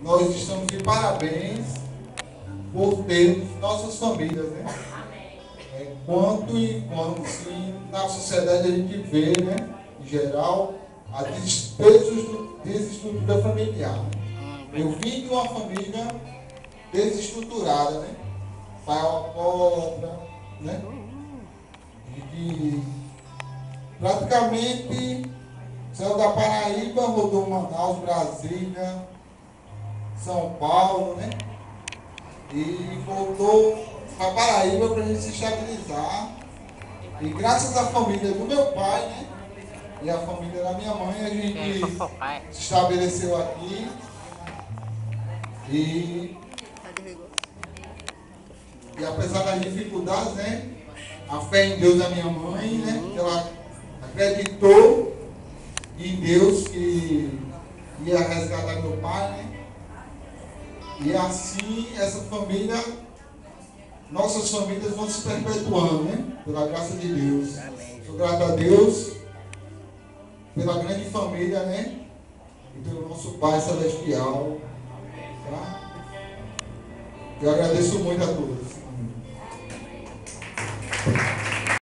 nós estamos de parabéns por termos nossas famílias, né? Quanto e quando sim, na sociedade a gente vê, né, em geral, a desestrutura familiar. Eu vim de uma família desestruturada, né? Pai alcoólatra, né? E praticamente saiu da Paraíba, rodou Manaus, Brasília, São Paulo, né? E voltou para Paraíba para a gente se estabilizar. E graças à família do meu pai, né? E a família da minha mãe, a gente se estabeleceu aqui. E apesar das dificuldades, né? A fé em Deus da minha mãe, né? Ela acreditou em Deus que ia resgatar meu pai, né? E assim essa família, nossas famílias vão se perpetuando, né? Pela graça de Deus. Sou grato a Deus pela grande família, né? E pelo nosso Pai Celestial. Tá? Eu agradeço muito a todos.